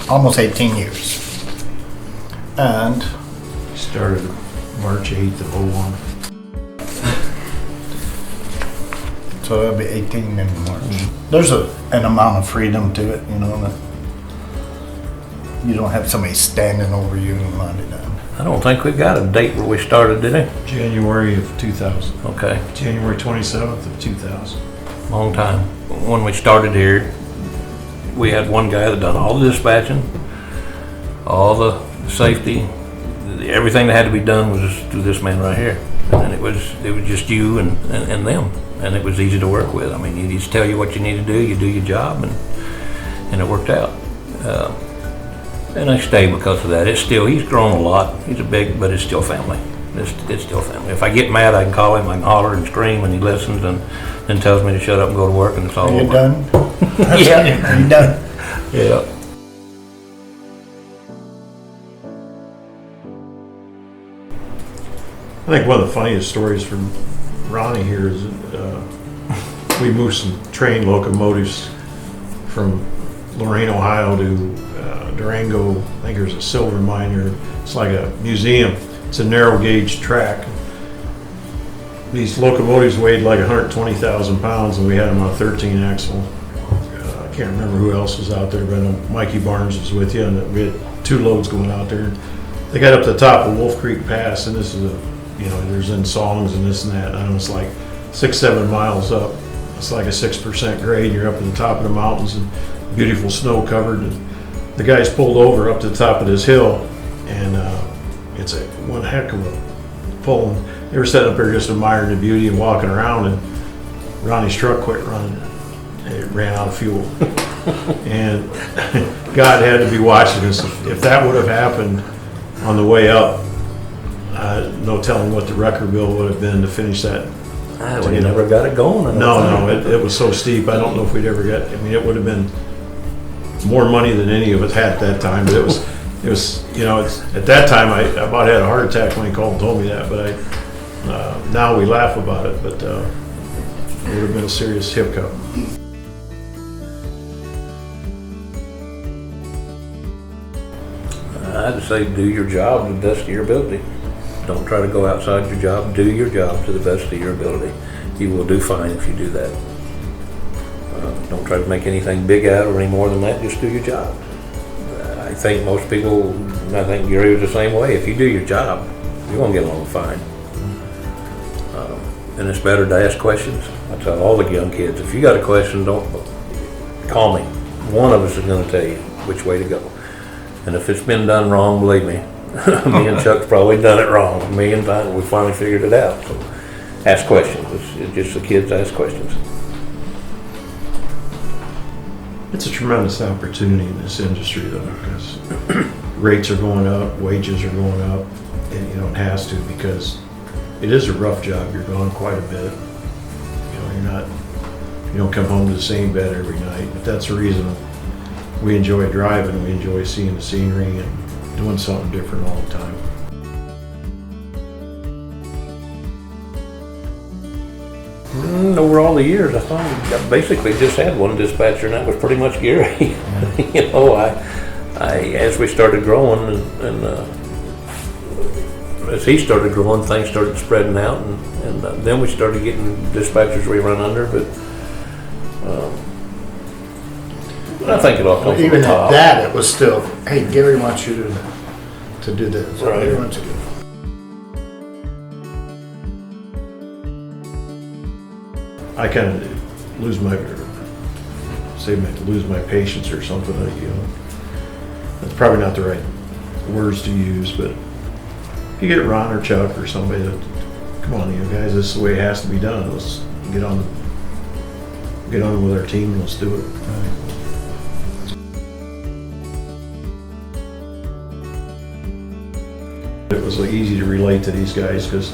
almost 18 years. And Started March 8th of '01. so it'll be 18 in March. There's an amount of freedom to it, you know, that you don't have somebody standing over you and minding that. I don't think we've got a date where we started, did we? January of 2000. Okay, January 27th of 2000. long time. When we started here, we had one guy that done all the dispatching, all the safety, everything that had to be done was just through this man right here. And it was just you and them, and it was easy to work with. I mean, he just tell you what you need to do, you do your job, and it worked out. And I stay because of that. He's grown a lot. He's a big, but it's still family. It's still family. If I get mad, I can call him, I can holler and scream, and he listens and then tells me to shut up and go to work, and it's all Are you over. done? Yeah. Are you done? Yeah. I think one of the funniest stories from Ronnie here is we moved some train locomotives from Lorain, Ohio to Durango. I think there's a silver mine here. It's like a museum. It's a narrow gauge track. These locomotives weighed like 120,000 pounds, and we had them on a 13 axle. I can't remember who else was out there, but I know Mikey Barnes was with you, and we had 2 loads going out there. They got up to the top of Wolf Creek Pass, and this is there's in songs and this and that. I know it's like 6-7 miles up. It's like a 6% grade. You're up at the top of the mountains and beautiful snow covered. And the guys pulled over up to the top of this hill, and it's one heck of a pull. And they were sitting up there just admiring the beauty and walking around, and Ronnie's truck quit running. It ran out of fuel. And God had to be watching us. If that would have happened on the way up, no telling what the record bill would have been to finish that. We never got it going. No, it was so steep. I don't know if we'd ever get. I mean, it would have been more money than any of us had at that time. But it was. At that time, I about had a heart attack when he called and told me that. But now we laugh about it. But it would have been a serious hiccup. I'd say do your job to the best of your ability. Don't try to go outside your job. Do your job to the best of your ability. You will do fine if you do that. Don't try to make anything big out or any more than that. Just do your job. I think most people, I think Geary was the same way. If you do your job, you're going to get along fine. And it's better to ask questions. I tell all the young kids, if you got a question, don't call me. One of us is going to tell you which way to go. And if it's been done wrong, believe me, me and Chuck's probably done it wrong a million times. We finally figured it out. So ask questions. It's just the kids ask questions. It's a tremendous opportunity in this industry, though, because rates are going up, wages are going up, and it has to, because it is a rough job. You're gone quite a bit. You don't come home to the same bed every night. But that's the reason we enjoy driving. We enjoy seeing the scenery and doing something different all the time. Over all the years, I basically just had one dispatcher, and that was pretty much Geary. As we started growing, and as he started growing, things started spreading out, and then we started getting dispatchers we run under. But I think it all comes Even from the at top. that, it was still, hey, Geary wants you to do this. Right. Geary wants you to do that. I kind of lose my patience or something. That's probably not the right words to use, but if you get Ron or Chuck or somebody that, come on, guys, this is the way it has to be done. Let's get on with our team and let's do it. It was easy to relate to these guys, because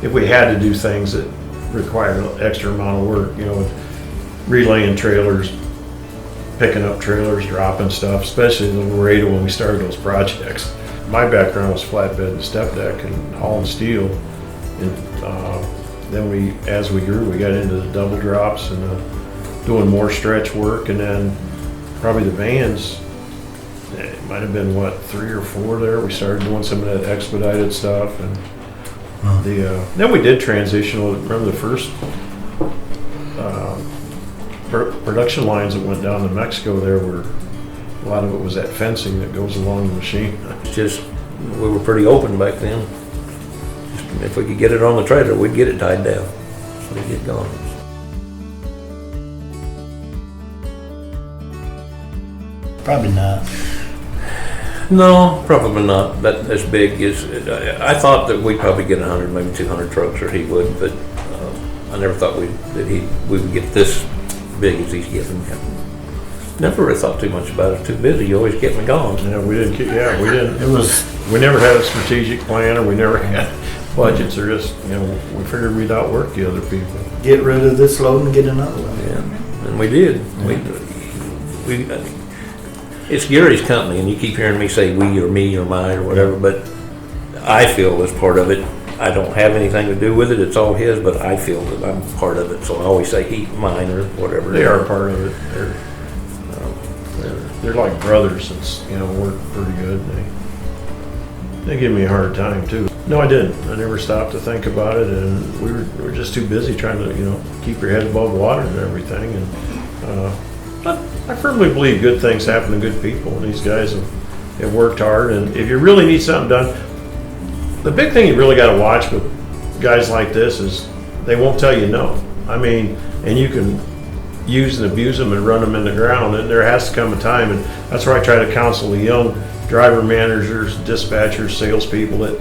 if we had to do things that required an extra amount of work, with relaying trailers, picking up trailers, dropping stuff, especially in the Laredo when we started those projects. My background was flatbed and step deck and hauling steel, and then as we grew, we got into the double drops and doing more stretch work, and then probably the vans it might have been, what, 3 or 4 there. We started doing some of that expedited stuff, and then we did transition. Remember the first production lines that went down to Mexico there were, a lot of it was that fencing that goes along the machine. It's just, we were pretty open back then. Just, if we could get it on the trailer, we'd get it tied down. So we'd get going. Probably not. No, probably not. That as big as I thought that we'd probably get 100, maybe 200 trucks, or he would. But I never thought we would get this big as he's getting. Never really thought too much about it. Too busy. You always kept me going. Yeah, we didn't. We never had a strategic plan, or we never had budgets, or just we figured we'd outwork the other people. Get rid of this load and get another one. Yeah, and we did. We it's Gary's company, and you keep hearing me say we or me or mine or whatever, but I feel as part of it. I don't have anything to do with it. It's all his, but I feel that I'm part of it. So I always say he, mine, or whatever. They are part of it. They're like brothers. It's work pretty good. They give me a hard time too. No, I didn't. I never stopped to think about it, and we were just too busy trying to keep your head above water and everything. And I firmly believe good things happen to good people, and these guys have worked hard. And if you really need something done, the big thing you really got to watch with guys like this is they won't tell you no. I mean, and you can use and abuse them and run them in the ground, and there has to come a time, and that's where I try to counsel the young driver managers, dispatchers, salespeople that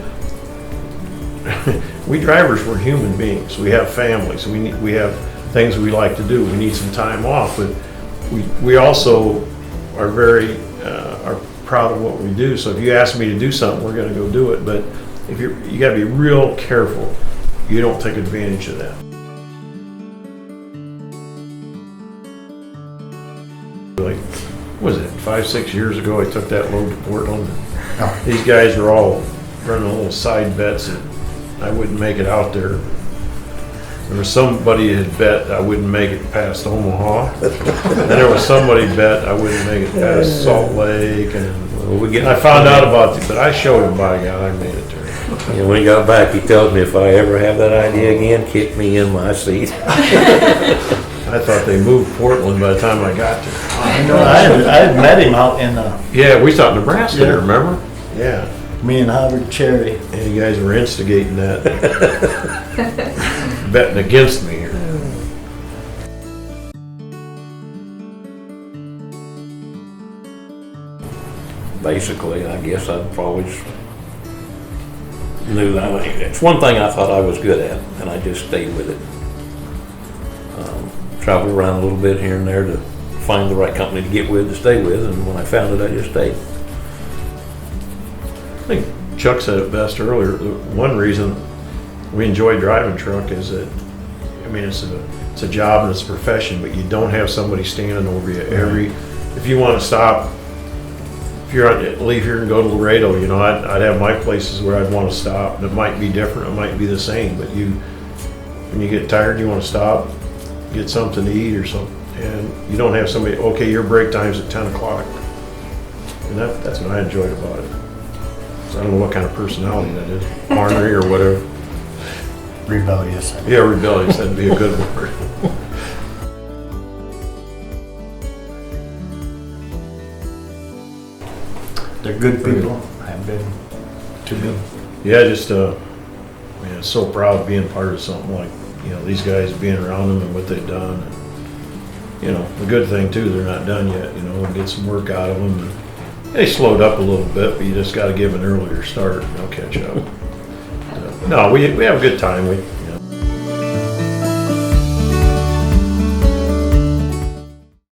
we drivers, we're human beings. We have families. We have things we like to do. We need some time off, but we also are very are proud of what we do. So if you ask me to do something, we're going to go do it. But if you got to be real careful, you don't take advantage of that. Like, what was it, 5-6 years ago, I took that load to Portland. These guys were all running little side bets that I wouldn't make it out there. There was somebody had bet I wouldn't make it past Omaha. And there was somebody bet I wouldn't make it past Salt Lake. And I found out about it, but I showed him, by God, I made it there. And when he got back, he tells me if I ever have that idea again, kick me in my seat. I thought they moved Portland by the time I got there. I had met him out in Yeah, we thought Nebraska, yeah. Remember? Yeah. Me and Howard Cherry. And you guys were instigating that. Betting against me here. Basically, I guess I probably knew that. It's one thing I thought I was good at, and I just stayed with it. Traveled around a little bit here and there to find the right company to get with, to stay with, and when I found it, I just stayed. I think Chuck said it best earlier. One reason we enjoy driving truck is that, I mean, it's a job and it's a profession, but you don't have somebody standing over you if you want to stop, if you're leave here and go to Laredo, I'd have my places where I'd want to stop. And it might be different, it might be the same, but when you get tired, you want to stop, get something to eat or something, and you don't have somebody, okay, your break time's at 10 o'clock. And that's what I enjoyed about it. So I don't know what kind of personality that is, ornery or whatever. Rebellious. Yeah, rebellious, that'd be a good word. They're good people. I've been to me. Yeah, just so proud of being part of something like, these guys, being around them and what they've done. And, the good thing too, they're not done yet, and get some work out of them. And they slowed up a little bit, but you just got to give an earlier start and they'll catch up. No, we have a good time.